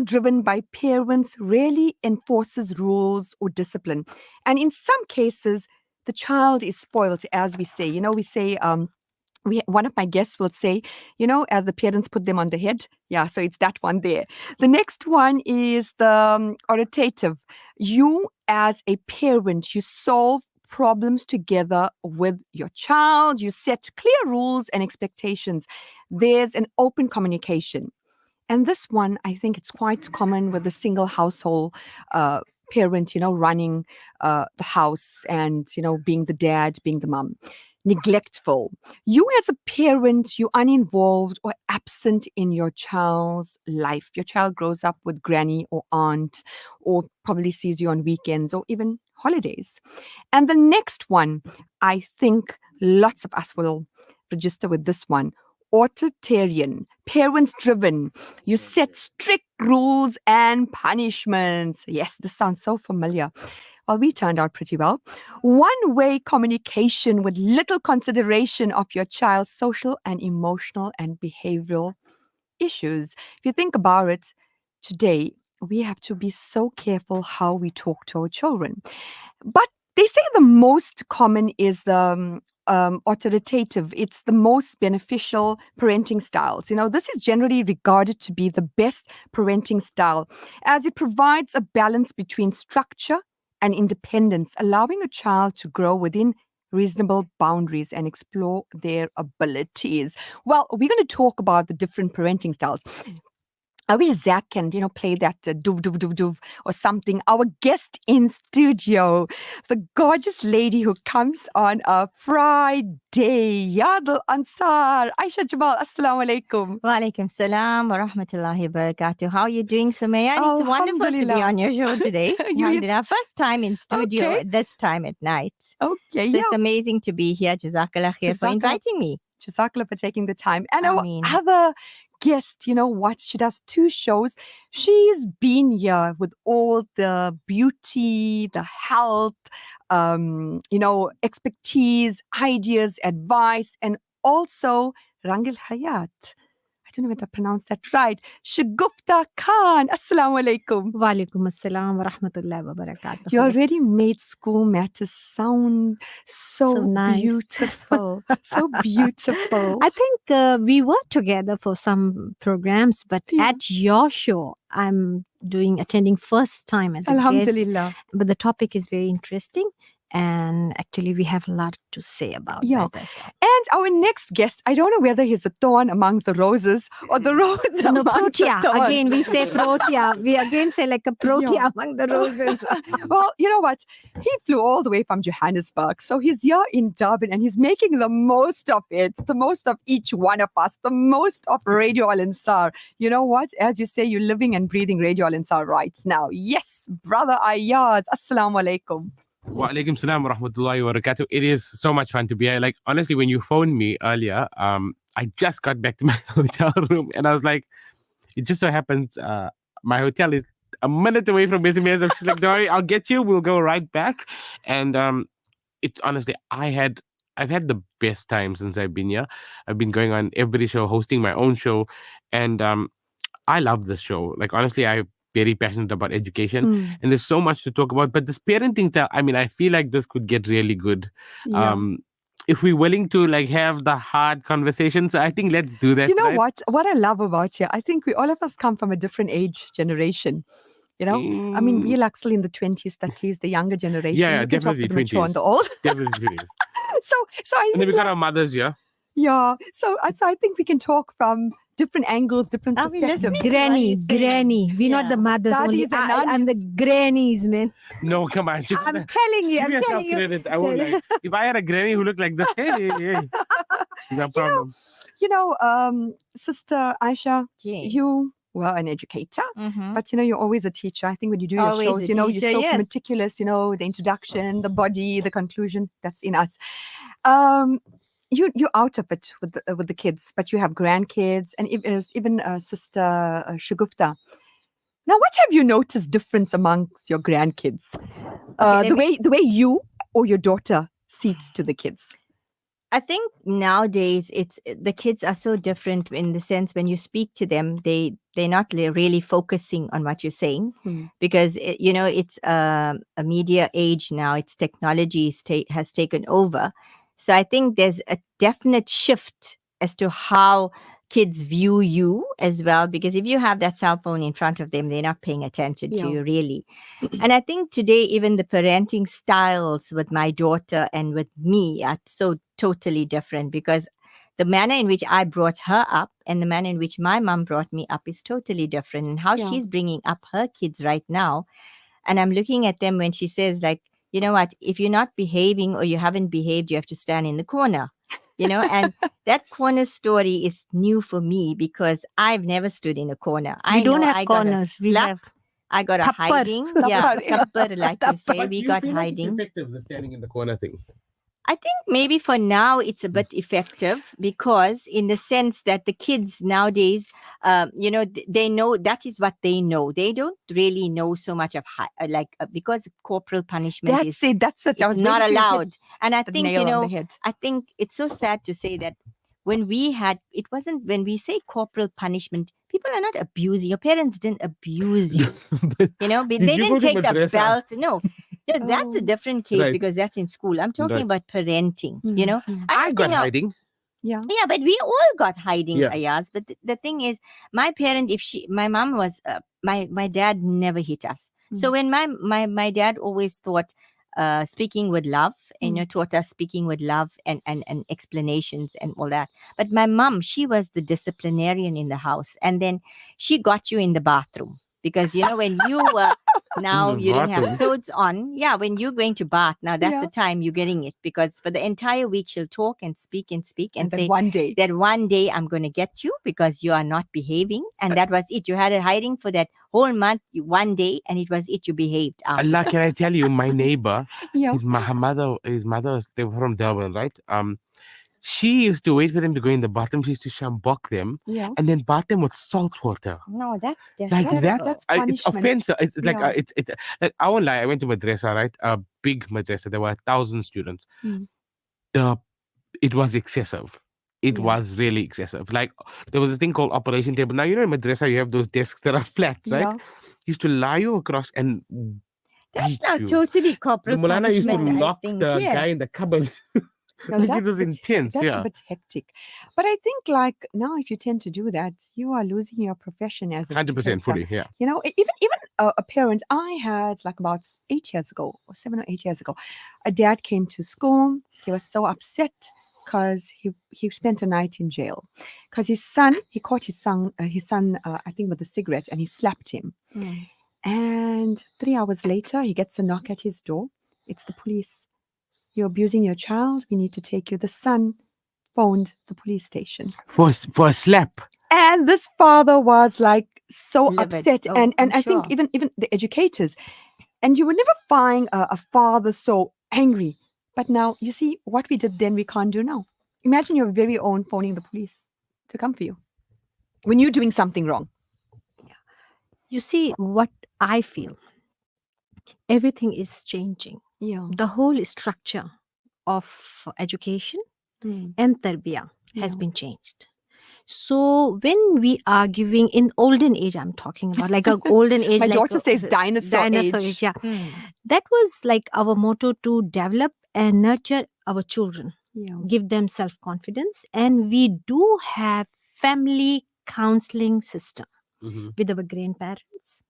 child driven by parents rarely enforces rules or discipline. And in some cases, the child is spoiled, as we say. We say, one of my guests will say, as the parents put them on the head. Yeah, so it's that one there. The next one is the authoritative. You, as a parent, you solve problems together with your child. You set clear rules and expectations. There's an open communication. And this one, I think it's quite common with the single household parent, running the house and, being the dad, being the mom. Neglectful. You as a parent, you're uninvolved or absent in your child's life. Your child grows up with granny or aunt, or probably sees you on weekends or even holidays. And the next one, I think lots of us will register with this one. Authoritarian, parents driven. You set strict rules and punishments. Yes, this sounds so familiar. Well, we turned out pretty well. One-way communication with little consideration of your child's social and emotional and behavioral issues. If you think about it, today we have to be so careful how we talk to our children. But they say the most common is the authoritative. It's the most beneficial parenting styles. This is generally regarded to be the best parenting style, as it provides a balance between structure and independence, allowing a child to grow within reasonable boundaries and explore their abilities. Well, we're going to talk about the different parenting styles. I wish Zach can, play that doof, doof, doof, doof or something. Our guest in studio, the gorgeous lady who comes on a Friday, Yadal Ansar. Aisha Jamal, Assalamu alaikum. Wa alaikum salam wa rahmatullahi wa barakatuh. How are you doing, Sumaya? It's wonderful to be on your show today. Alhamdulillah. First time in studio, this time at night. Okay, so it's amazing to be here. Jazakallah khair for inviting me. Jazakallah for taking the time. And our other guest, you know what? She does 2 shows. She's been here with all the beauty, the health, expertise, ideas, advice, and also Rangil Hayat. I don't know if I pronounced that right. Shagufta Khan. Assalamu alaikum. Wa alaikum assalam wa rahmatullahi wa barakatuh. You already made school matters sound so nice. Beautiful. So beautiful. I think we worked together for some programs, but at your show, I'm attending first time as a Alhamdulillah. guest. But the topic is very interesting. And actually, we have a lot to say about that as well. And our next guest, I don't know whether he's a thorn amongst the roses or the rose no, amongst protea. the thorns. Again, we say protea. We again say like a protea among the roses. Well, you know what? He flew all the way from Johannesburg. So he's here in Durban and he's making the most of it, the most of each one of us, the most of Radio Al Ansar. You know what? As you say, you're living and breathing Radio Al Ansar right now. Yes, brother Ayaz. Assalamu alaikum. Wa alaikum salam wa rahmatullahi wa barakatuh. It is so much fun to be here. Like, honestly, when you phoned me earlier, I just got back to my hotel room and I was like, it just so happens my hotel is a minute away from Basic. She's like, don't worry, I'll get you. We'll go right back. And it's honestly, I've had the best time since I've been here. I've been going on every show, hosting my own show. And I love this show. Like, honestly, I'm very passionate about education and there's so much to talk about. But this parenting style, I mean, I feel like this could get really good. Yeah. If we're willing to have the hard conversations, I think let's do that. You know right? what I love about you? I think all of us come from a different age generation. I mean, we're like still in the 20s, 30s, the younger generation. Yeah, you can definitely talk to the 20s. mature and the old. Definitely 20s. So I think And then we got our mothers, yeah? Yeah. So I think we can talk from different angles, different perspectives. Granny. We're not the mothers only. Daddies and I'm the grannies, man. No, come on. I'm telling you. Give yourself credit. I won't lie. If I had a granny who looked like this, hey. No problem. Sister Aisha, you were an educator, but you're always a teacher. I think when you do your shows, you're so meticulous, the introduction, the body, the conclusion, that's in us. You're out of it with the kids, but you have grandkids and even Sister Shagufta. Now, what have you noticed difference amongst your grandkids? The way you or your daughter seeps to the kids. I think nowadays it's the kids are so different in the sense when you speak to them, they're not really focusing on what you're saying because it's a media age now. It's technology has taken over, so I think there's a definite shift as to how kids view you as well. Because if you have that cell phone in front of them, they're not paying attention to you really. And I think today, even the parenting styles with my daughter and with me are so totally different because the manner in which I brought her up and the manner in which my mom brought me up is totally different. And how she's bringing up her kids right now. And I'm looking at them when she says, like, you know what, if you're not behaving or you haven't behaved, you have to stand in the corner. And that corner story is new for me because I've never stood in a corner. We don't have corners. We have I got a hiding. Yeah, tappar, like you say. But We do you got feel like hiding. it's effective, the standing in the corner thing? I think maybe for now it's a bit effective because in the sense that the kids nowadays, they know that is what they know. They don't really know so much of because corporal punishment That's it. it's not allowed. And I think, I think it's so sad to say that when it wasn't, when we say corporal punishment, people are not abusing. Your parents didn't abuse you. They didn't take the belt. No. That's a different case because that's in school. I'm talking about parenting, I got hiding. Yeah, but we all got hiding, Ayaz. But the thing is, my parent, my mom was, my dad never hit us. So when my dad always taught speaking with love, and taught us speaking with love and explanations and all that. But my mom, she was the disciplinarian in the house, and then she got you in the bathroom. Because when you were now you didn't have clothes on. Yeah, when you're going to bath, now that's the time you're getting it. Because for the entire week she'll talk and speak and say one day I'm going to get you because you are not behaving. And that was it. You had it hiding for that whole month, one day, and it was it. You behaved after. Allah, can I tell you, my neighbor, his mother was, they were from Durban, right? She used to wait for them to go in the bathroom. She used to shambok them and then bath them with salt water. No, that's different. Like that's it's offensive. It's like it's like, I won't lie. I went to madrasa, right? A big madrasa. There were 1,000 students. It was excessive. It was really excessive. Like there was this thing called operation table. Now in madrasa you have those desks that are flat, right? Used to lie you across and that's not totally corporal the Mulana used to punishment, lock the guy in the cupboard. It was intense. That's a bit hectic. But I think like now, if you tend to do that, you are losing your profession as a 100% fully. Yeah. Even a parent. I had like about 8 years ago, or 7 or 8 years ago, a dad came to school. He was so upset because he spent a night in jail because he caught his son I think with a cigarette, and he slapped him. And 3 hours later, he gets a knock at his door. It's the police. You're abusing your child. We need to take you. The son phoned the police station for a slap. And this father was like so livid. upset. And I think even the educators. And you would never find a father so angry. But now, you see, what we did then, we can't do now. Imagine your very own phoning the police to come for you when you're doing something wrong. You see, what I feel, everything is changing. The whole structure of education and tarbiyah has been changed. So when we are giving in olden age, I'm talking about like a golden age. My like daughter says dinosaur age. Yeah. That was like our motto to develop and nurture our children, give them self-confidence. And we do have family counseling system with our grandparents.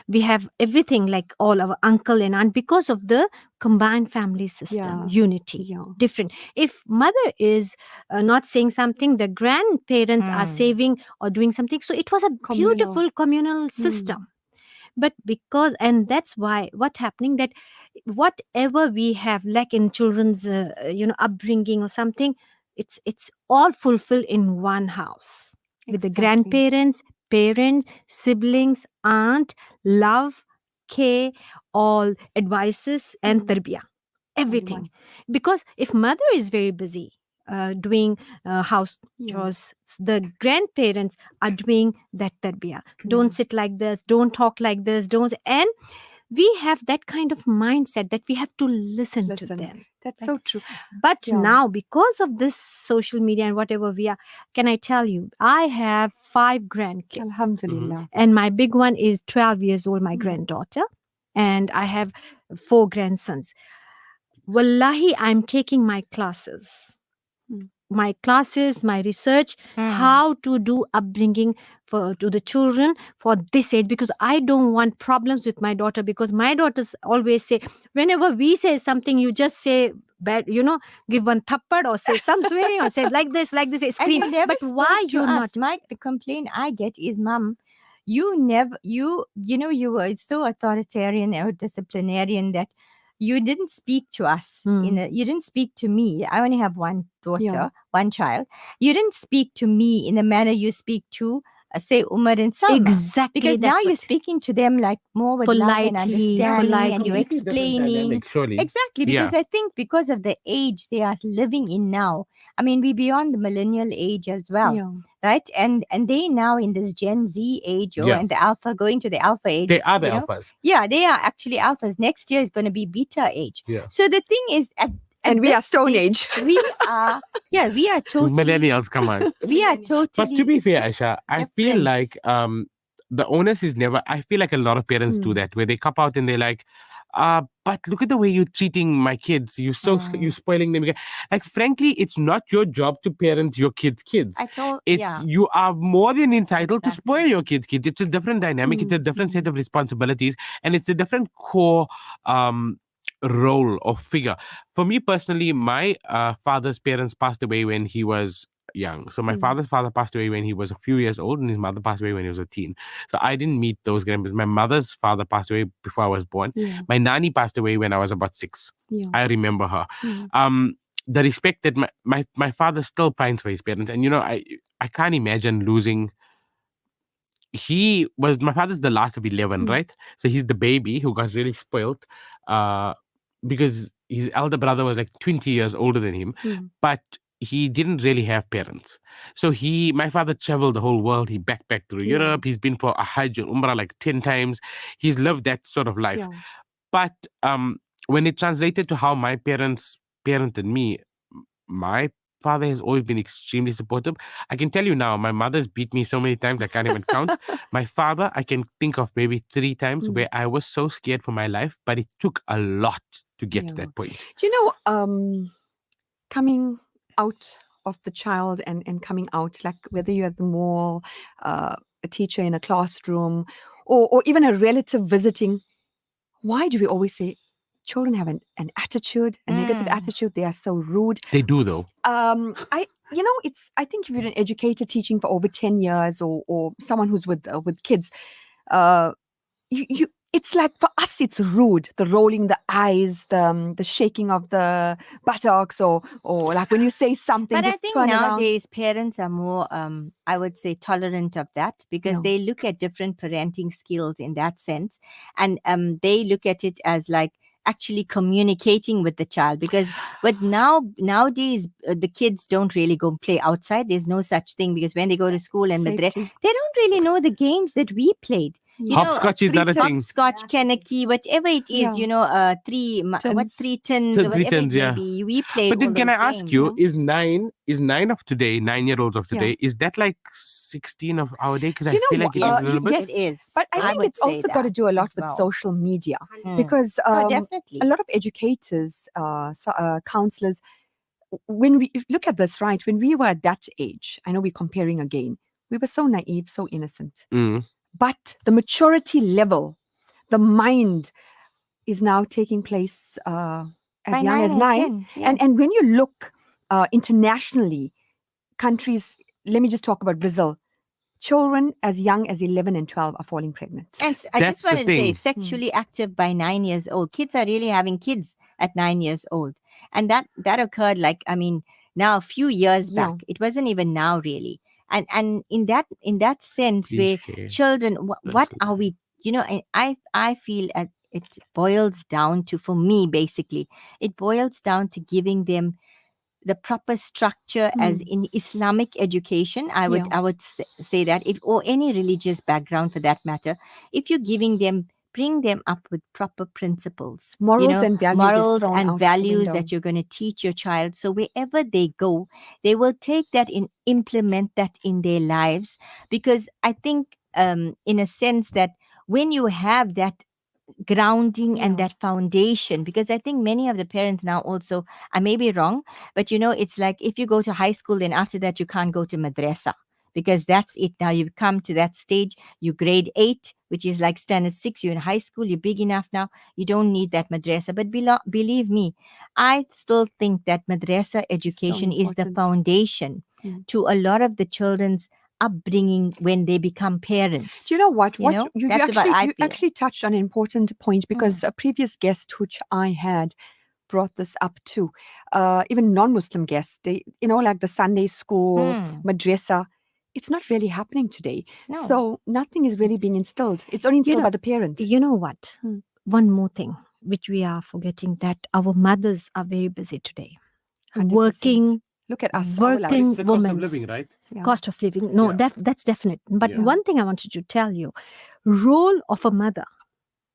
We have everything, like all our uncle and aunt, because of the combined family system, unity, different. If mother is not saying something, the grandparents are saving or doing something. So it was a beautiful communal system. But and that's why what's happening, that whatever we have like in children's upbringing or something, it's all fulfilled in one house with the grandparents, parents, siblings, aunt, love, care, all advices and tarbiyah, everything. Because if mother is very busy doing house chores, the grandparents are doing that tarbiyah. Don't sit like this, don't talk like this, and we have that kind of mindset that we have to listen to them. That's so true. But Yeah. now, because of this social media and whatever we are, can I tell you, I have 5 grandkids. Alhamdulillah. And my big one is 12 years old, my Mm. granddaughter. And I have 4 grandsons. Wallahi, I'm taking my classes. Mm. My research, how to do upbringing to the children for this age, because I don't want problems with my daughter, because my daughters always say, whenever we say something, you just say bad, give one thappad or say some swearing or say like this, And scream. you never But spoke why to you're us. not? The complaint I get is, Mom, you never, you were so authoritarian or disciplinarian that you didn't speak to us. You didn't speak to me. I only have one daughter, Yeah. one child. You didn't speak to me in the manner you speak to, say, Umar and Salma. Exactly. Because now that's you're what- speaking to them like more with love and Politely, understanding, and you're politely. Completely different explaining. dynamic, surely. Exactly, because Yeah. I think because of the age they are living in now. I mean, we're beyond the millennial age as well, Yeah. right? And they now in this Gen Z age, Yeah. and the alpha, going to the alpha age. They are the you know? alphas. Yeah, they are actually alphas. Next year is going to be beta age. Yeah. So the thing is, at And we are this Stone stage, Age. we are totally Millennials, come on. we are totally. But to be fair, Aisha, I feel different. like the onus is never. I feel like a lot of parents do that, where they cop out and they're like, but look at the way you're treating my kids. You're spoiling them. Like, frankly, it's not your job to parent your kids. I told You are more than entitled to Exactly. spoil your kids. It's a different dynamic. It's a different set of responsibilities, and it's a different core role or figure. For me personally, my father's parents passed away when he was young. So my father's father passed away when he was a few years old, and his mother passed away when he was a teen. So I didn't meet those grandparents. My mother's father passed away before I was born. Yeah. My nanny passed away when I was about 6. Yeah. I remember her. Mm. The respect that my father still pines for his parents, and I can't imagine losing. My father's the last of 11, right? So he's the baby who got really spoiled, because his elder brother was like 20 years older than him, but he didn't really have parents. So my father traveled the whole world. He backpacked through Europe. He's been for a Hajj or Umrah like 10 times. He's lived that sort of life. Yeah. But when it translated to how my parents parented me, my father has always been extremely supportive. I can tell you now, my mother's beat me so many times I can't even count. My father, I can think of maybe 3 times where I was so scared for my life, but it took a lot to get to that point. Do you know, coming out of the child and coming out, like whether you're at the mall, a teacher in a classroom, or even a relative visiting, why do we always say children have an attitude, a negative attitude? They are so rude. They do, though. I think if you're an educator teaching for over 10 years, or someone who's with kids, it's like, for us it's rude, the rolling the eyes, the shaking of the buttocks, or like when you say something, But just I think turn around. nowadays parents are more, I would say, tolerant of that, because Yeah. they look at different parenting skills in that sense, and they look at it as like actually communicating with the child. Because nowadays the kids don't really go play outside. There's no such thing, because when they go to school and madre, Safety. they don't really know the games that we played. Hopscotch is not a thing. Hopscotch, Kanaki, whatever it is, Yeah. three Tins. 3 tins, Three or whatever tins, it may yeah. be. We played. But then all can I those ask games. you, is 9 of today, 9-year-olds of today, is that like 16 of our day? Because I feel like it's a little bit. yes, it is. but I think would it's also say got to that do a lot as with well. social media, Mm. because Definitely. a lot of educators, counselors, when we look at this, right, when we were at that age, I know we're comparing again, we were so naive, so innocent. But the maturity level, the mind is now taking place as By young 9 as and 9. 10, yes. And when you look internationally, countries, let me just talk about Brazil. Children as young as 11 and 12 are falling pregnant. And I That's just the wanted to say, thing. sexually active by 9 years old. Kids are really having kids at 9 years old. And that occurred, like, I mean, now a few years back. It wasn't even now, really. And in that sense, Please where share. children, what are we, and I feel it boils down to, for me, basically, it boils down to giving them the proper structure as in Islamic education. I would say that, if, or any religious background for that matter, if you're giving them bring them up with proper principles, Morals and values is morals thrown and out the values window. that you're going to teach your child. So wherever they go, they will take that and implement that in their lives. Because I think, in a sense, that when you have that grounding and that foundation, because I think many of the parents now also, I may be wrong, but it's like if you go to high school, then after that you can't go to madrasa, because that's it. Now you've come to that stage, you grade 8, which is like standard 6, you're in high school, you're big enough now, you don't need that madrasa. But believe me, I still think that madrasa education is the foundation to a lot of the children's upbringing when they become parents. Do you know what? You actually touched on an important point, because a previous guest which I had brought this up too. Even non-Muslim guests, they, like the Sunday school, madrasa, it's not really happening today. No. So nothing is really being instilled. It's only instilled by the parent. You know what? One more thing which we are forgetting, that our mothers are very busy today. 100%. Working. Look at us. Working It's the women. cost of living, right? Cost of living. No, that's definite. But one thing I wanted to tell you, role of a mother.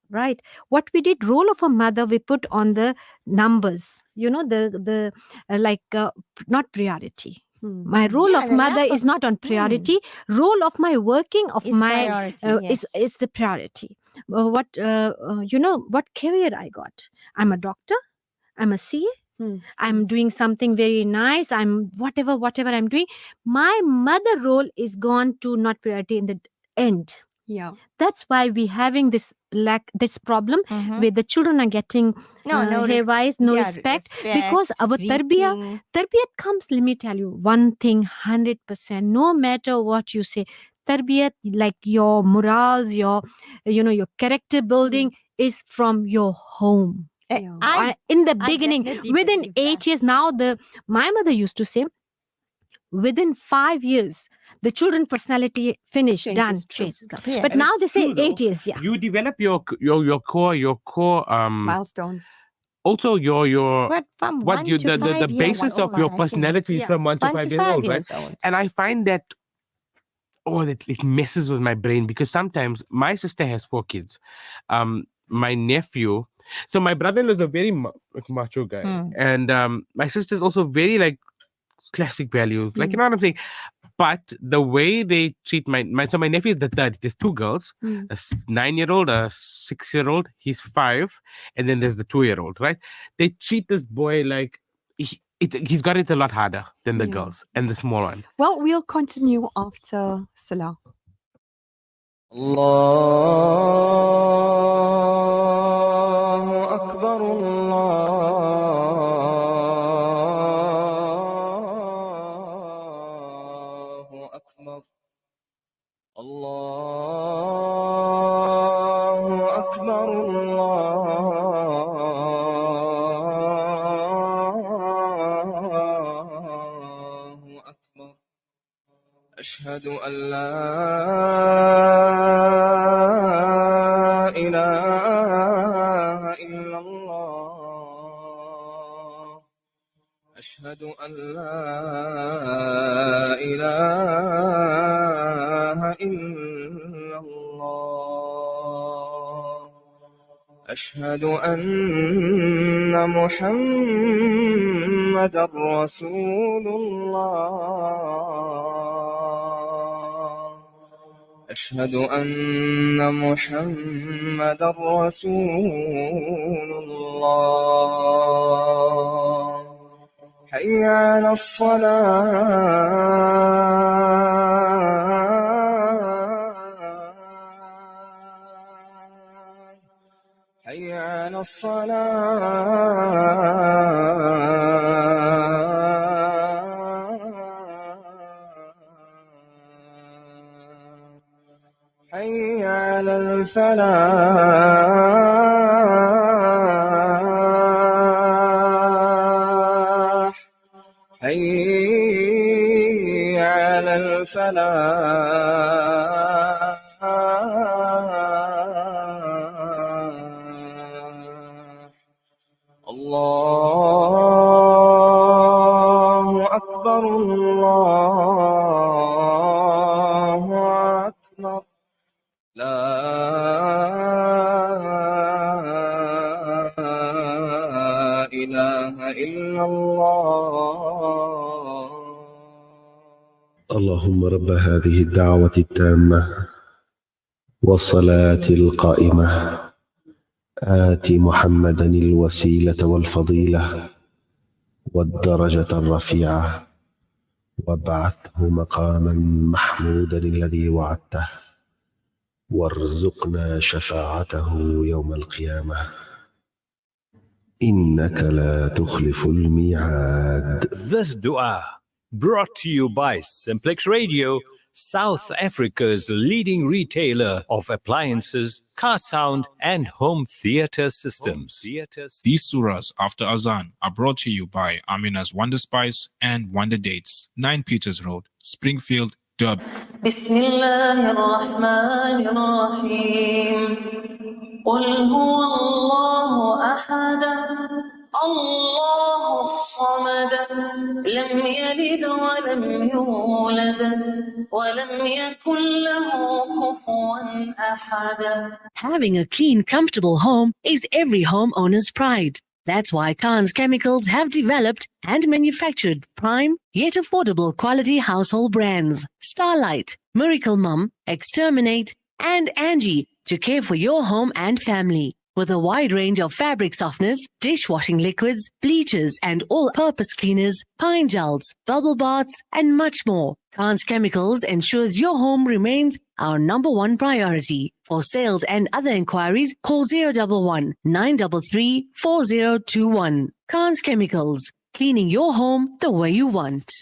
Right, what we did, role of a mother, we put on the numbers, the not priority. My role of mother is not on priority. Role of my working of is my priority, is the priority. What career I got? I'm a doctor, I'm a CA, I'm doing something very nice, I'm whatever I'm doing. My mother role is gone to not priority in the end. That's why we're having this problem where the children are getting no respect, because our tarbiyat comes, let me tell you one thing, 100%, no matter what you say, tarbiyat, like your morals, your character building is from your home. In the beginning, within 8 years, now my mother used to say, within 5 years, the children personality finished, done. But And now it's they say true, though. 8 years. You develop your core milestones. Also your But from what 1 you to 5 the years basis of your old, personality is from 1 to 1 5 to years 5 old, right? years old. And I find that it messes with my brain, because sometimes my sister has 4 kids. My nephew, so my brother-in-law is a very macho guy, and my sister's also very like classic values, like, you know what I'm saying. But the way they treat my nephew is the third. There's 2 girls, a 9-year-old, a 6-year-old. He's 5, and then there's the 2-year-old. Right? They treat this boy like he's got it a lot harder than the girls and the small one. Well, we'll continue after Salah. الله أكبر الله أكبر الله أكبر الله أكبر أشهد أن لا إله إلا الله أشهد أن لا إله إلا الله أشهد أن محمدا رسول الله أشهد أن محمدا رسول الله حي على الصلاة حي على الصلاة حي على الفلاح حي على الفلاح الله أكبر الله أكبر لا إلا الله. اللهم رب هذه الدعوة التامة والصلاة القائمة آت محمدا الوسيلة والفضيلة والدرجة الرفيعة وابعثه مقاما محمودا الذي وعدته وارزقنا شفاعته يوم القيامة إنك لا تخلف الميعاد. This dua brought to you by Simplex Radio, South Africa's leading retailer of appliances, car sound and home theater systems. These surahs after Azan are brought to you by Amina's Wonder Spice and Wonder Dates, 9 Peters Road, Springfield, Durban. Bismillah ar-Rahman ar-Rahim. قل هو الله أحد الله الصمد لم يلد ولم يولد ولم يكن له كفوا أحد. Having a clean, comfortable home is every homeowner's pride. That's why Khan's Chemicals have developed and manufactured prime yet affordable quality household brands Starlight, Miracle Mum, Exterminate, and Angie to care for your home and family. With a wide range of fabric softeners, dishwashing liquids, bleachers, and all-purpose cleaners, pine gels, bubble baths, and much more, Khan's Chemicals ensures your home remains our number one priority. For sales and other inquiries, call 011 933 4021. Khan's Chemicals, cleaning your home the way you want.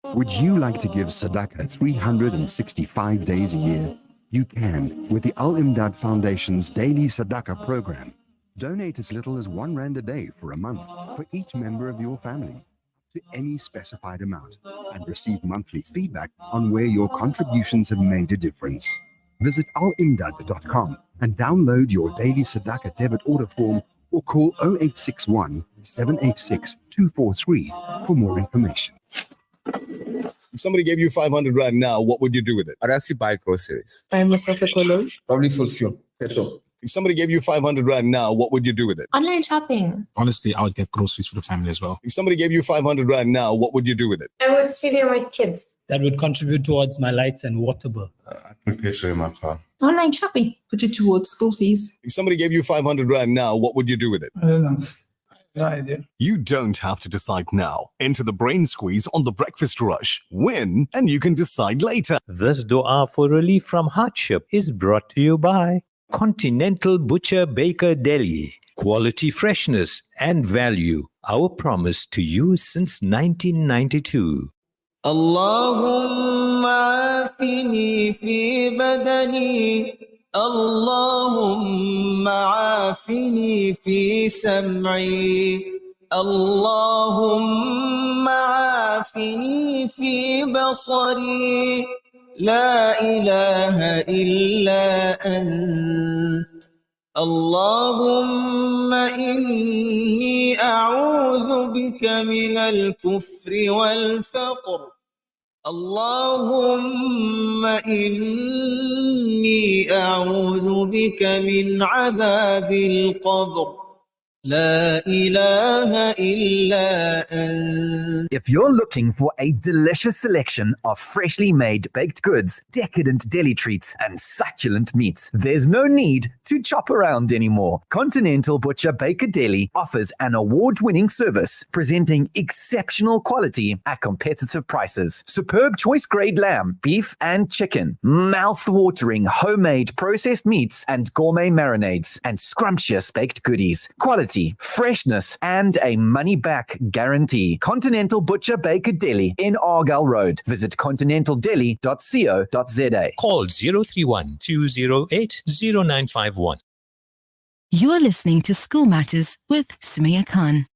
Would you like to give Sadaqah 365 days a year? You can with the Al-Imdad Foundation's Daily Sadaqah program. Donate as little as R1 a day for a month for each member of your family to any specified amount and receive monthly feedback on where your contributions have made a difference. Visit alimdad.com and download your Daily Sadaqah debit order form or call 0861 786 243 for more information. If somebody gave you 500 right now, what would you do with it? I'd actually buy groceries. Buy myself a cologne. Probably full fuel, petrol. If somebody gave you 500 right now, what would you do with it? Online shopping. Honestly, I would get groceries for the family as well. If somebody gave you 500 right now, what would you do with it? I would video my kids. That would contribute towards my lights and water bill. I'd put petrol in my car. Online shopping. Put it towards school fees. If somebody gave you 500 right now, what would you do with it? I don't know. No idea. You don't have to decide now. Enter the brain squeeze on the breakfast rush. Win, and you can decide later. This dua for relief from hardship is brought to you by Continental Butcher Baker Deli. Quality, freshness, and value. Our promise to you since 1992. اللهم عافني في بدني اللهم عافني في سمعي اللهم عافني في بصري لا إله إلا أنت اللهم إني أعوذ بك من الكفر والفقر اللهم إني أعوذ بك من عذاب القبر لا إله إلا أنت. If you're looking for a delicious selection of freshly made baked goods, decadent deli treats, and succulent meats, there's no need to chop around anymore. Continental Butcher Baker Deli offers an award-winning service, presenting exceptional quality at competitive prices. Superb choice-grade lamb, beef, and chicken, mouth-watering homemade processed meats and gourmet marinades, and scrumptious baked goodies. Quality, freshness, and a money-back guarantee. Continental Butcher Baker Deli in Argyle Road. Visit continentalDeli.co.za. Call 031 208 0951. You're listening to School Matters with Sumaya Khan.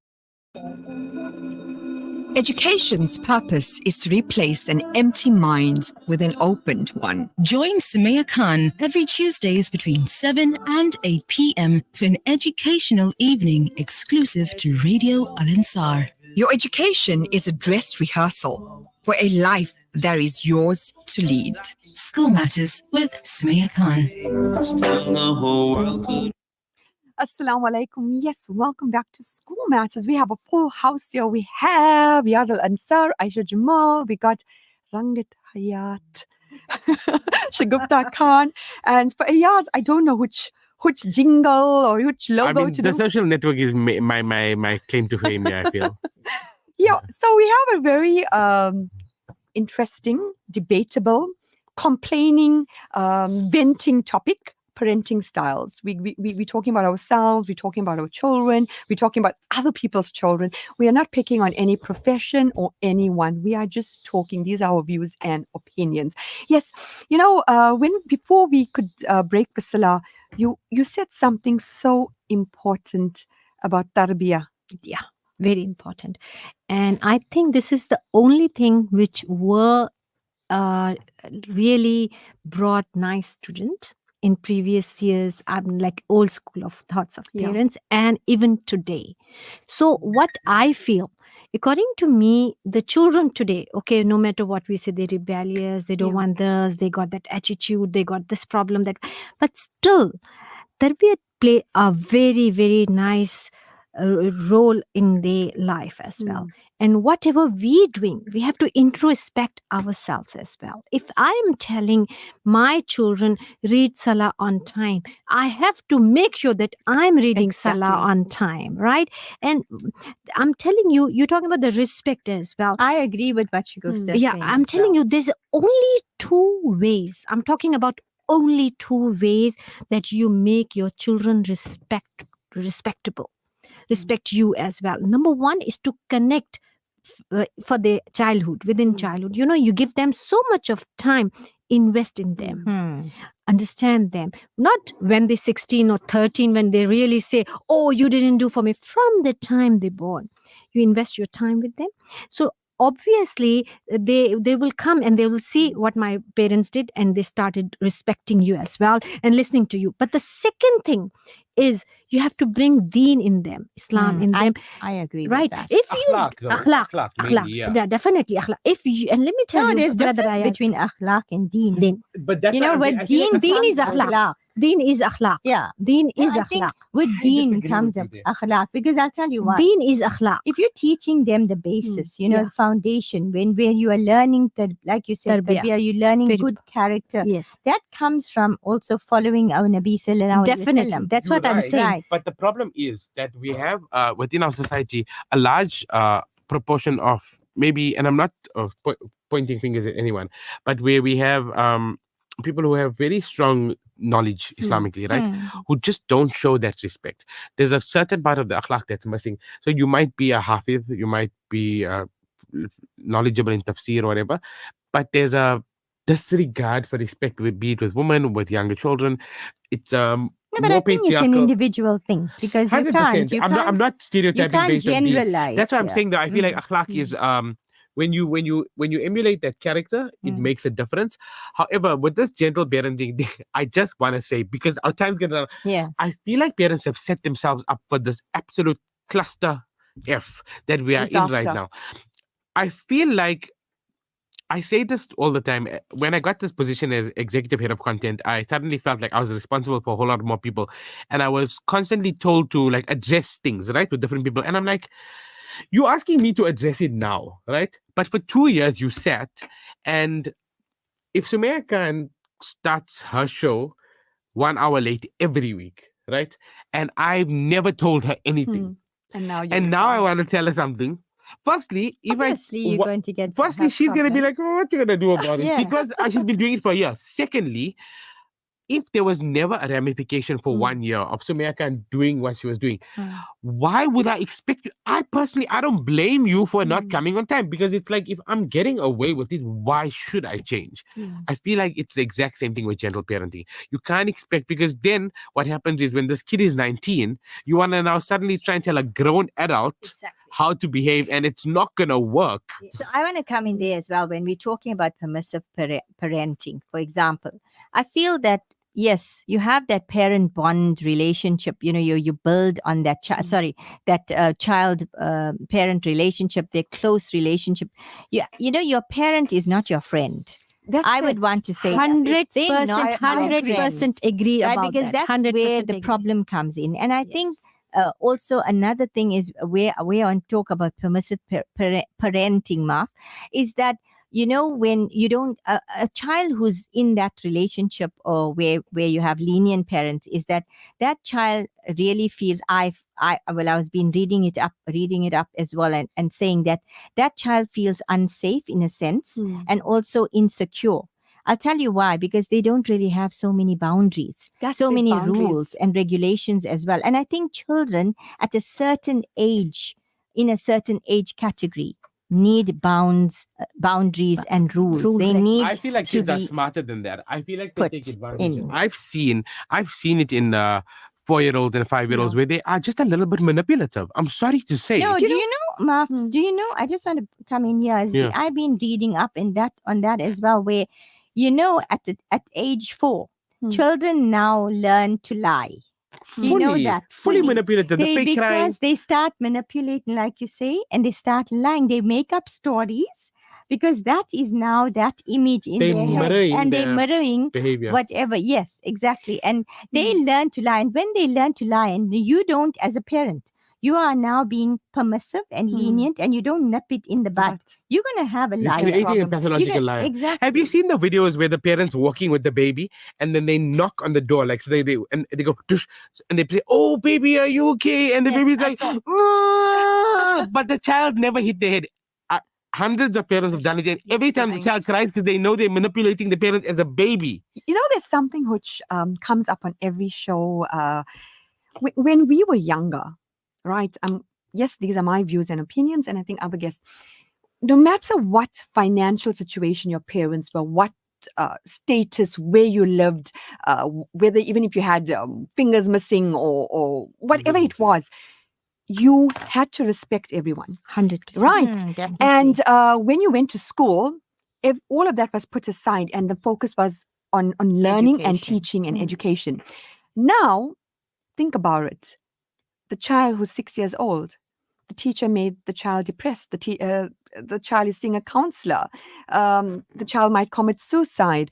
Education's purpose is to replace an empty mind with an opened one. Join Sumaya Khan every Tuesdays between 7 and 8 p.m. for an educational evening exclusive to Radio Al-Ansar. Your education is a dress rehearsal for a life that is yours to lead. School Matters with Sumaya Khan. Assalamu alaikum. Yes, welcome back to School Matters. We have a full house here. We have Yad Al Ansar, Aisha Jamal, we got Rangat Hayat, Shagufta Khan, and for Ayaz, I don't know which jingle or which logo I mean, to the do. social network is my claim to fame. Yeah, I feel. Yeah, so we have a very interesting, debatable, complaining, venting topic. Parenting styles. We're talking about ourselves, we're talking about our children, we're talking about other people's children. We are not picking on any profession or anyone. We are just talking. These are our views and opinions. Yes, before we could break the salah, you said something so important about tarbiyah. Yeah, very important. And I think this is the only thing which were really brought nice student in previous years. I'm like old school of thoughts of parents, and even today. So what I feel, according to me, the children today, okay, no matter what we say, they're rebellious, they don't want this, they got that attitude, they got this problem, that, but still tarbiyat play a very, very nice role in their life as well. And whatever we doing, we have to introspect ourselves as well. If I am telling my children read salah on time, I have to make sure that I'm reading salah on time, right? And I'm telling you, you're talking about the respect as well. I agree with what Shagufta is Yeah, saying. I'm telling you, there's only two ways. I'm talking about only two ways that you make your children respectable, respect you as well. Number one is to connect for their childhood, within childhood. You give them so much of time, invest in them, understand them. Not when they're 16 or 13, when they really say, oh, you didn't do for me. From the time they're born, you invest your time with them. So obviously they will come and they will see what my parents did, and they started respecting you as well and listening to you. But the second thing is, you have to bring deen in them, Islam in them. I agree Right? with that. If Akhlaq, you though. Akhlaq mainly, yeah. yeah, definitely akhlaq. If you, and let me tell No, you, there's brother difference Ayaz, between akhlaq and deen. But that's You know, with deen deen is comes akhlaq. Deen is akhlaq. Yeah. Deen is I think akhlaq. with deen disagree comes with you there. akhlaq, because I'll tell you why. Deen is akhlaq. If you're teaching them the basis, yeah. the foundation, where you are learning, like you said, Tarbiyah. tarbiyah, you're learning Very good character. Yes. That comes from also following our Nabi sallallahu alaihi Definitely. wasallam. That's what I'm saying. Right. But the problem is that we have within our society a large proportion of maybe, and I'm not pointing fingers at anyone, but where we have people who have very strong knowledge Islamically, right? Who just don't show that respect. There's a certain part of the akhlaq that's missing. So you might be a hafiz, you might be knowledgeable in tafsir or whatever, but there's a disregard for respect, be it with women, with younger children. It's No, but I think it's an individual thing, because you 100%. can't. I'm not stereotyping you can't based on deen. generalize. That's why I'm here. saying that I feel like akhlaq is when you emulate that character, it makes a difference. However, with this gentle parenting thing, I just want to say, because our time's getting around, I feel like parents have set themselves up for this absolute cluster F that we are in right now. I feel like I say this all the time. When I got this position as executive head of content, I suddenly felt like I was responsible for a whole lot more people. And I was constantly told to like address things, right, with different people. And I'm like, you're asking me to address it now, right? But for 2 years you sat, and if Sumaya Khan starts her show 1 hour late every week, right? And I've never told her anything. And now I want to tell her something. Firstly, you're going to get. Firstly, she's going to be like, oh, what you going to do about it? Yeah. Because she's been doing it for a year. Secondly, if there was never a ramification for 1 year of Sumaya Khan doing what she was doing, why would I expect you? I don't blame you for not coming on time, because it's like, if I'm getting away with it, why should I change? I feel like it's the exact same thing with gentle parenting. You can't expect, because then what happens is when this kid is 19, you want to now suddenly try and tell a grown adult how to behave, and it's not going to work. So I want to come in there as well when we're talking about permissive parenting, for example. I feel that yes, you have that parent bond relationship. You build on that child parent relationship, their close relationship. Your parent is not your friend. I would want to say 100%, 100% agree right? about Because that. that's 100% where the agree. problem comes in. And I think also another thing is where on talk about permissive parenting, Mark, is that when you don't a child who's in that relationship or where you have lenient parents, is that child really feels I was been reading it up as well, and saying that child feels unsafe in a sense and also insecure. I'll tell you why, because they don't really have so many boundaries, rules and regulations as well. And I think children at a certain age, in a certain age category, need boundaries and rules. They need. I feel like to kids are be smarter than that. I feel like they take put advantage. in. I've seen it in 4-year-olds and 5-year-olds where they are just a little bit manipulative. I'm sorry to say. No, do you know, Mavs? Do you know? I just want to come in here. I've been reading up on that as well. Where, at age 4, children now learn to lie. You know that fully manipulative. The fake crying. Because they start manipulating, like you say, and they start lying. They make up stories because that is now that image in their heads, and they're mirroring behavior. whatever. Yes, exactly. And they learn to lie. And when they learn to lie, and you don't, as a parent, you are now being permissive and lenient, and you don't nip it in the bud. You're going to have a You're lie. creating a pathological liar. Exactly. Have you seen the videos where the parents walking with the baby and then they knock on the door, like, so they go tush, and they play, "Oh baby, are you okay?" And the baby's like, "Ah," but the child never hit the head. Hundreds of parents have done it, and every time the child cries because they know they're manipulating the parent as a baby. There's something which comes up on every show. When we were younger, right? Yes, these are my views and opinions, and I think other guests. No matter what financial situation your parents were, what status, where you lived, whether even if you had fingers missing or whatever it was, you had to respect everyone. 100%. Right. Definitely. And when you went to school, if all of that was put aside and the focus was on learning and teaching and education. Now, think about it. The child who's 6 years old, the teacher made the child depressed. The child is seeing a counselor. The child might commit suicide.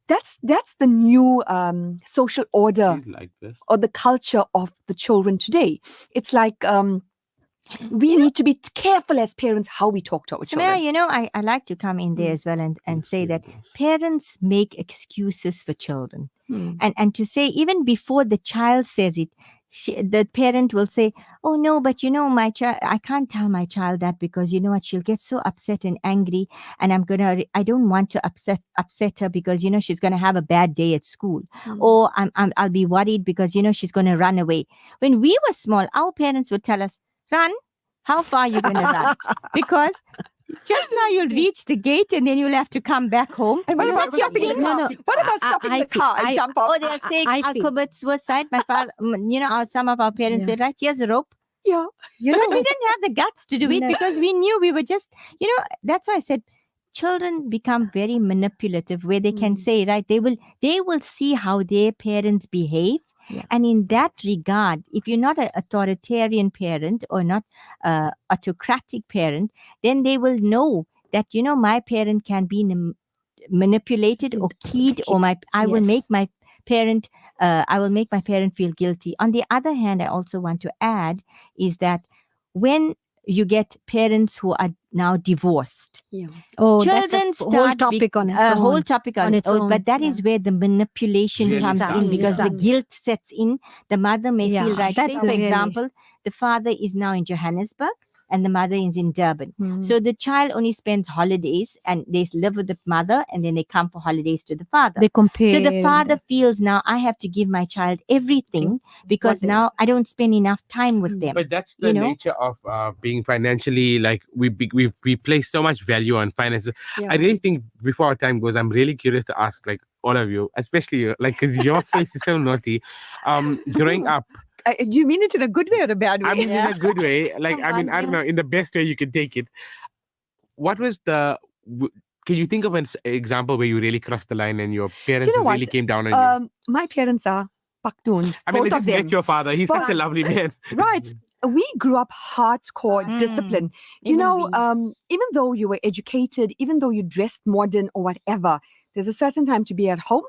That's the new social order like this. or the culture of the children today. It's like we need to be careful as parents how we talk to our children. Sumaya, I like to come in there as well and say that parents make excuses for children. And to say, even before the child says it, the parent will say, "Oh no, but my child, I can't tell my child that because you know what, she'll get so upset and angry, and I don't want to upset her because she's gonna have a bad day at school, or I'll be worried because she's gonna run away." When we were small, our parents would tell us, "Run, how far are you gonna run?" Because just now you'll reach the gate and then you'll have to come back home. And what about stopping the car? What about stopping the car and jump off? Oh, they'll say, "I'll commit suicide." My father, some of our parents said, "Right, here's a rope." Yeah. But we didn't have the guts to do it because we knew we were just, that's why I said children become very manipulative, where they can say, right, they will see how their parents behave. Yeah. And in that regard, if you're not an authoritarian parent or not autocratic parent, then they will know that, my parent can be manipulated or keyed, or I will make my parent feel guilty. On the other hand, I also want to add is that when you get parents who are now divorced, Oh, children that's a whole topic on its own. whole topic on its own. But that is where the manipulation Really comes starts. in, because the guilt sets in. The mother may feel like, that's say, for really- example, the father is now in Johannesburg and the mother is in Durban. So the child only spends holidays and they live with the mother, and then they come for holidays to the father. They compare. So the father feels, now I have to give my child everything because now I don't spend enough time with them. But that's the nature of being financially, like we place so much value on finances. I really think before our time goes, I'm really curious to ask, like, all of you, especially you, like, because your face is so naughty. Growing up, do you mean it in a good way or a bad way? I mean, in a good way. Like, I mean, I don't know, in the best way you could take it. What was can you think of an example where you really crossed the line and your parents really came down on you? My parents are Pakhtuns. I mean, I both of just them. met your father. He's such a lovely man. Right. We grew up hardcore discipline. Do you know, even though you were educated, even though you dressed modern or whatever, There's a certain time to be at home.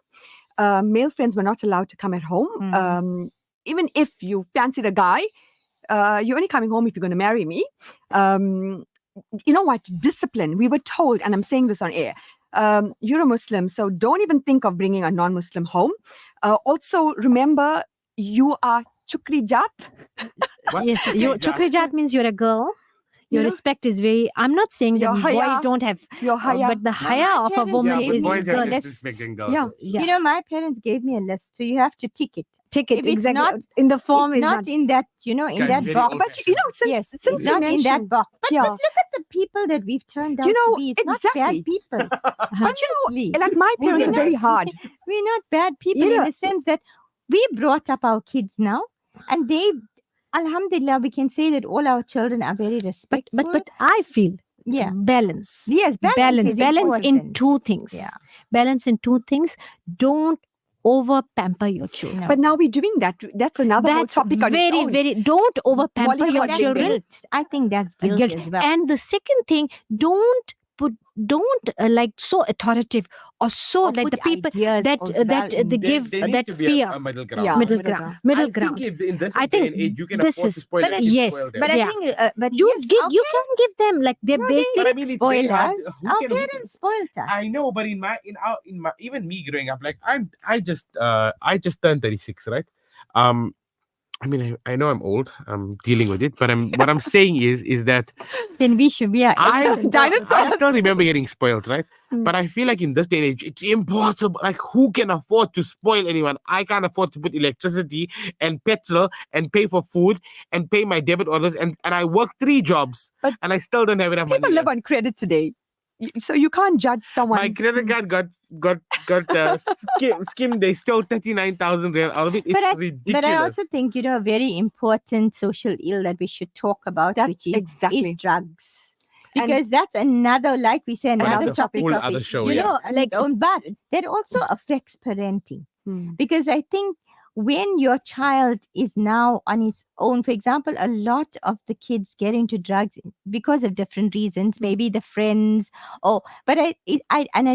Male friends were not allowed to come at home. Even if you fancied a guy, you're only coming home if you're going to marry me. You know what? Discipline. We were told, and I'm saying this on air, you're a Muslim, so don't even think of bringing a non-Muslim home. Also, remember, you are chukri jat. Yes, chukri jat means you're a girl. Your respect is very. I'm not saying that boys don't have, but the haya of a woman is boys have girl. disrespecting girls. You know, my parents gave me a list, so you have to tick it. Tick it, if exactly. It's not in the form, it's not in that, in that box. But since it's not in that box. But look at the people that we've turned out to be. It's not bad people. But like my parents are very hard. We're not bad people in the sense that we brought up our kids now, and they. Alhamdulillah, we can say that all our children are very respectful. But I feel balance. Yes, balance in two things. Yeah. Balance in two things. Don't over pamper your children. But now we're doing that. That's another whole topic on its own. Don't over pamper your children. Guilt. I think that's guilt as well. And the second thing, don't like so authoritative or so like the people that they give that fear. Middle ground. Middle ground. I think in this I think day and age, you can this afford is to spoil them. yes, but I think you can give them like their basic. But I mean, it's very hard. Our parents spoiled us. I know, but in my even me growing up, like I just turned 36, right? I mean, I know I'm old. I'm dealing with it, but what I'm saying is that then we should be. I don't remember getting spoiled, right? But I feel like in this day and age, it's impossible. Like, who can afford to spoil anyone? I can't afford to put electricity and petrol and pay for food and pay my debit orders, and I work 3 jobs, and I still don't have enough money. People live on credit today, so you can't judge someone. My credit card got skimmed. They stole 39,000 rand out of it. It's ridiculous. But I also think, a very important social ill that we should talk about, which is drugs. Because that's another, like we say, another topic of other it. show, But that also affects parenting. Because I think when your child is now on its own, for example, a lot of the kids get into drugs because of different reasons, maybe the friends, but I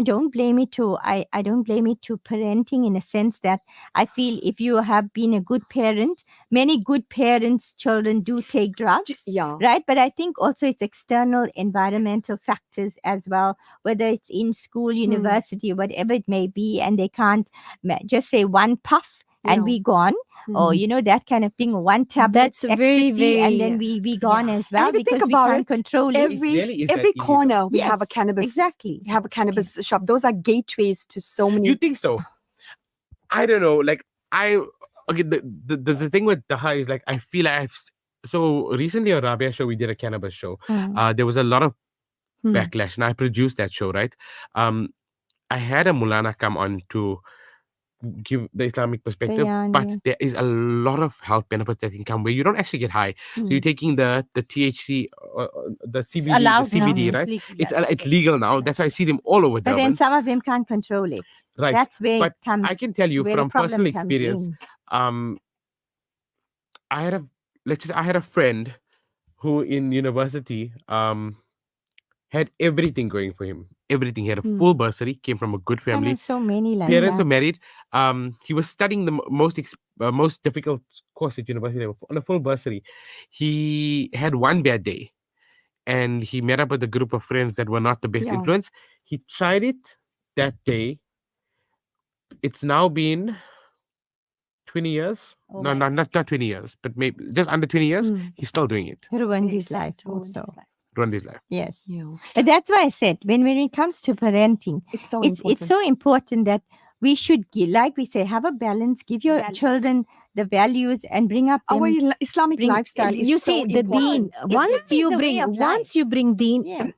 don't blame it to, I don't blame it to parenting, in a sense that I feel if you have been a good parent, many good parents' children do take drugs, right? But I think also it's external environmental factors as well, whether it's in school, university, whatever it may be, and they can't just say one puff and we gone, or that kind of thing. One tablet, that's very, very, and then we gone as well, because we can't control it. Every corner we have a cannabis. Exactly, we have a cannabis shop. Those are gateways to so many. You think so? I don't know. Like the thing with the high is, like, I feel like so recently on Rabia show we did a cannabis show. There was a lot of backlash, and I produced that show, right? I had a Mulana come on to give the Islamic perspective, but there is a lot of health benefits that can come where you don't actually get high. So you're taking the THC, the CBD, the CBD, right? It's legal now. That's why I see them all over. But then some of them can't control it. Right. That's where but it comes. I can tell you from personal experience. I had a friend who in university had everything going for him. Everything. He had a full bursary, came from a good family. I know so many like parents that. were married. He was studying the most difficult course at university on a full bursary. He had one bad day, and he met up with a group of friends that were not the best influence. He tried it that day. It's now been 20 years. No, not 20 years, but maybe just under 20 years. He's still doing it. Ruined his life also. Run his life. Yes. But that's why I said, when it comes to parenting, it's so important that we should, like we say, have a balance, give your children the values, and bring up our Islamic lifestyle. You see, the deen, once you bring deen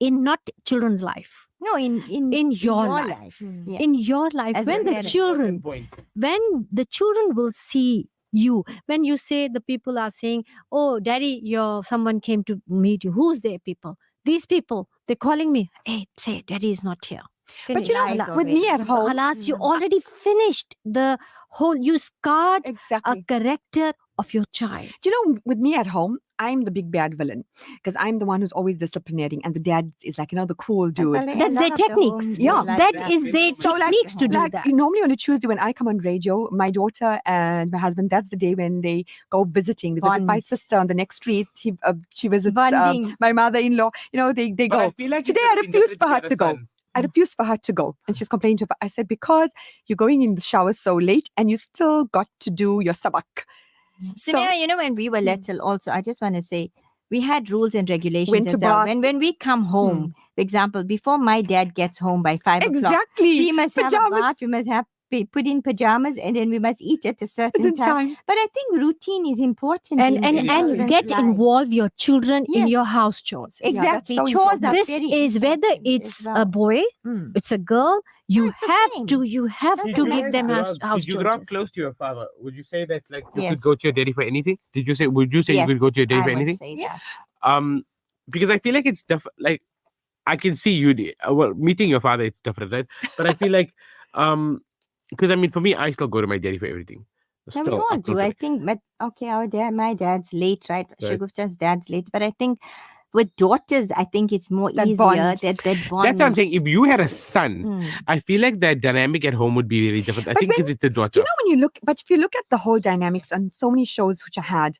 in not children's life. No, in your life. In your life. As when the children will see you, when you say, the people are saying, oh daddy, someone came to meet you, who's their people? These people, they're calling me, hey, say daddy is not here. But with me at home, alas, you already finished the whole, you scarred a character of your child. With me at home, I'm the big bad villain because I'm the one who's always disciplinating, and the dad is like, the cool dude. That's their techniques. Yeah, that is their techniques to do that. Normally on a Tuesday when I come on radio, my daughter and my husband, that's the day when they go visiting. They visit my sister on the next street. She visits my mother-in-law. They But go. I feel like Today I refused for her to go. I refused for her to go. And she's complaining to her. I said, because you're going in the shower so late and you still got to do your sabak. Sumaya, when we were little also, I just want to say, we had rules and regulations as well. When we come home, for example, before my dad gets home by 5 o'clock, we must have a bath, we must have put in pajamas, and then we must eat at a certain time. But I think routine is important. And get involve your children in your house chores. Exactly. So chores are this very is whether it's a boy, it's a girl, you have to give them house Did you grow up chores. close to your father? Would you say that you could go to your daddy for anything? Would you say you could go to your daddy for anything? Say yes. Because I feel like it's like I can see you meeting your father, it's different, right? But I feel like because for me, I still go to my daddy for everything. Yeah, we all do. I think, but my dad's late, right? Shagufta's dad's late. But I think with daughters, I think it's more easier that bond. That's what I'm saying. If you had a son, I feel like that dynamic at home would be very different. I think because it's a daughter. If you look at the whole dynamics on so many shows which I had,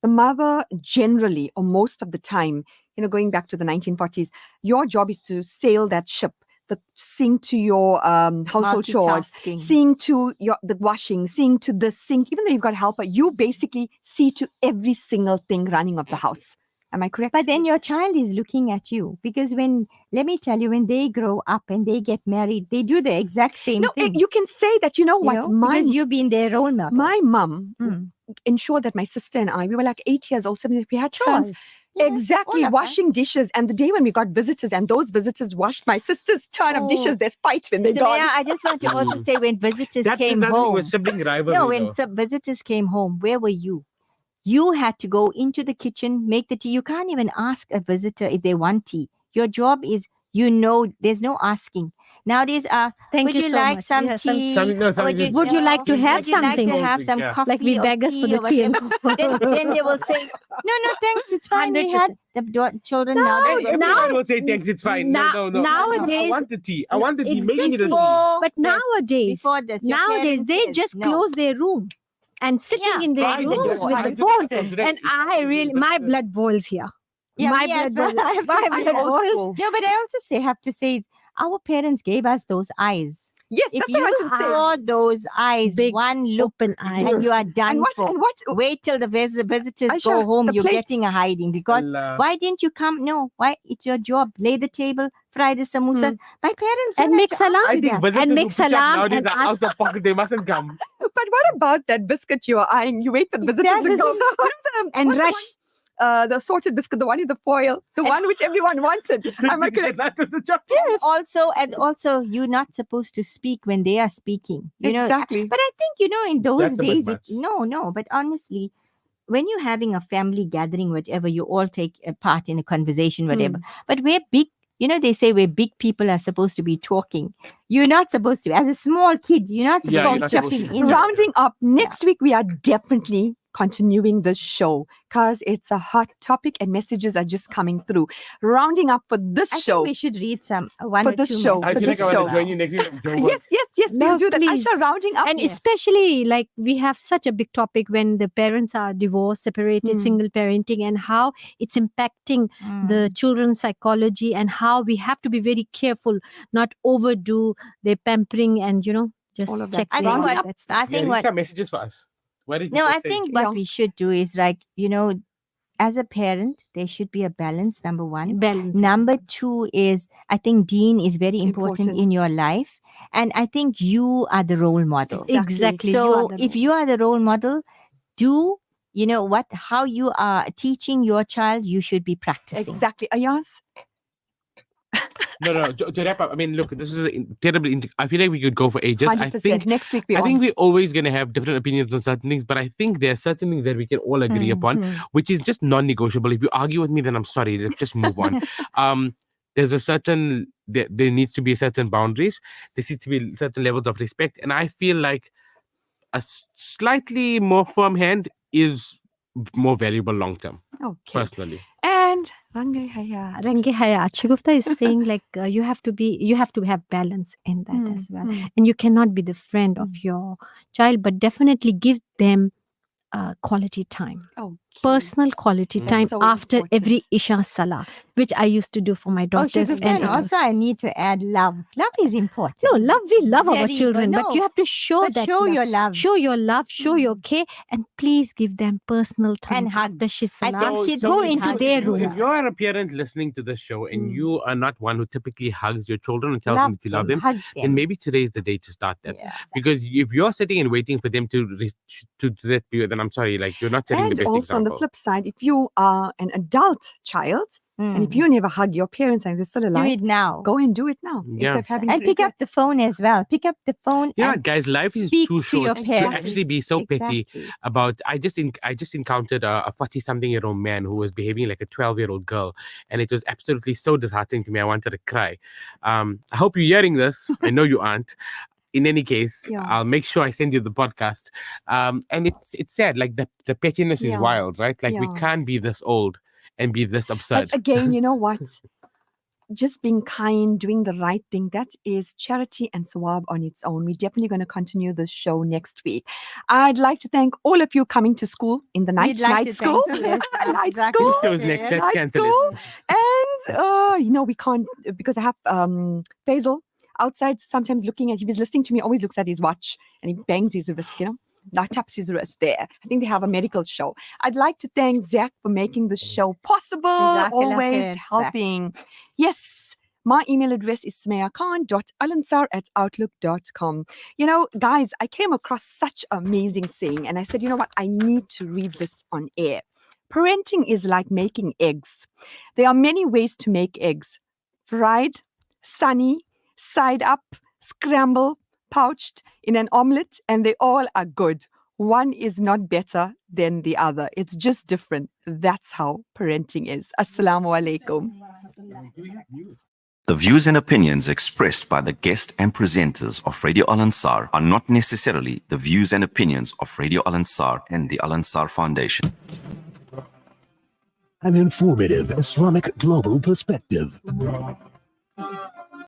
the mother generally, or most of the time, going back to the 1940s, your job is to sail that ship. Seeing to your household chores, seeing to the washing, seeing to the sink. Even though you've got a helper, you basically see to every single thing running of the house. Am I correct? But then your child is looking at you because let me tell you, when they grow up and they get married, they do the exact same thing. You can say that, because you've been their role model. My mum ensured that my sister and I, we were like 8 years old, 7 years, we had chores. Exactly, washing dishes. And the day when we got visitors and those visitors washed my sister's turn of dishes, there's fight when they got. I just want to also say, when visitors came home, was sibling rivalry. No, when visitors came home, where were you? You had to go into the kitchen, make the tea. You can't even ask a visitor if they want tea. Your job is, there's no asking. Nowadays, would you like some tea? Would you like to have something? Would you like to have some coffee? Like we beg us for the tea and then they will say, no, thanks, it's fine. 100%. We had the children now. Everyone will say thanks, it's fine. No. Nowadays, I want the tea. I want the tea. Make me the tea. But nowadays, they just close their room and sitting in their rooms with the phone. And my blood boils here. Yeah, my blood boils. No, but I also have to say, our parents gave us those eyes. Yes, if that's what you saw those eyes, big one look, open eyes, and you are done for. And what? Wait till the visitors go home. You're getting a hiding because why didn't you come? No, why? It's your job. Lay the table, fry the samosa. My parents and make salam. I think visitors and make salam. Nowadays are out of pocket. They mustn't come. But what about that biscuit you are eyeing? You wait for the visitors to go and rush. The assorted biscuit, the one in the foil, the one which everyone wanted. Am I correct? Yes. Also, you're not supposed to speak when they are speaking. Exactly. But I think, in those days, but honestly, when you're having a family gathering, whatever, you all take a part in a conversation, whatever. But we're big. They say where big people are supposed to be talking. You're not supposed to. As a small kid, you're not supposed to be. Rounding up, next week we are definitely continuing the show because it's a hot topic and messages are just coming through. Rounding up for this show. I think we should read one for or this two show. I feel like I want to join you next week. Yes, we'll do that. Aisha, rounding up. And especially like we have such a big topic when the parents are divorced, separated, single parenting, and how it's impacting the children's psychology and how we have to be very careful, not overdo their pampering and, just all of check. I think what messages for us. I think what we should do is as a parent, there should be a balance, number one. Number two is, I think Deen is very important in your life. And I think you are the role model. Exactly. So if you are the role model, how you are teaching your child, you should be practicing. Exactly. Ayaz? No. To wrap up, look, this is a terrible. I feel like we could go for ages. 100%. I think next week I think we're always going to have different opinions on certain things, but I think there are certain things that we can all agree upon, which is just non-negotiable. If you argue with me, then I'm sorry. Let's just move on. There's a certain there needs to be certain boundaries. There needs to be certain levels of respect, and I feel like a slightly more firm hand is more valuable long term. Okay. Personally. And Rangi Hayat. Rangi Hayat. Shagufta is saying like you have to have balance in that as well. And you cannot be the friend of your child, but definitely give them quality time. Personal quality time so after important. every Isha Salah, which I used to do for my daughters. And also I need to add love. Love is important. No, love, we love our Very children, good. but you have to show But that show love. your love. Show your love, show your care, and please give them personal time And hugs. after Shish I Salah. think kids Go need into hugs. their If rooms. you're a parent listening to this show and you are not one who typically hugs your children and tells them that you love them, hug then maybe today is the day to start that. Yeah. Because if you're sitting and waiting for them to do that, then I'm sorry, like you're not setting And the best also example. on the flip side, if you are an adult child and if you never hug your parents and they're still alive, do it now. Go and do it now. Yeah. Instead of having And pick up the phone as well. Pick up the phone. Yeah, and guys, life is speak too to short your to parents. actually be so petty Exactly. about. I just encountered a 40-something-year-old man who was behaving like a 12-year-old girl, and it was absolutely so disheartening to me. I wanted to cry. I hope you're hearing this. I know you aren't. In any case, I'll make sure I send you the podcast. And it's sad. Like the pettiness is wild, right? Like we can't be this old and be this absurd. But again, you know what? Just being kind, doing the right thing, that is charity and sawab on its own. We're definitely going to continue this show next week. I'd like to thank all of you coming to school in the night. We'd like night to school. thank you. Yes, Night exactly. school. Show's next. Let's Night cancel school. it. And, we can't, because I have Faisal outside sometimes looking at, he was listening to me, always looks at his watch and he bangs his wrist, taps his wrist there. I think they have a medical show. I'd like to thank Zach for making the show possible, always khair, helping. Yes, my email address is sumayakhan.alansar@outlook.com. Guys, I came across such amazing saying and I said, you know what? I need to read this on air. Parenting is like making eggs. There are many ways to make eggs. Fried, sunny, side up, scramble, pouched, in an omelette, and they all are good. One is not better than the other. It's just different. That's how parenting is. Assalamu alaikum. The views and opinions expressed by the guest and presenters of Radio Al Ansar are not necessarily the views and opinions of Radio Al Ansar and the Al Ansar Foundation. An informative Islamic global perspective.